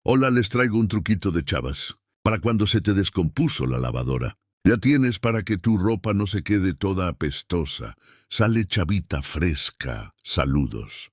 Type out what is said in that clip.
Hola, les traigo un truquito de chavas. Para cuando se te descompuso la lavadora. Ya tienes para que tu ropa no se quede toda apestosa. Sale chavita fresca. Saludos.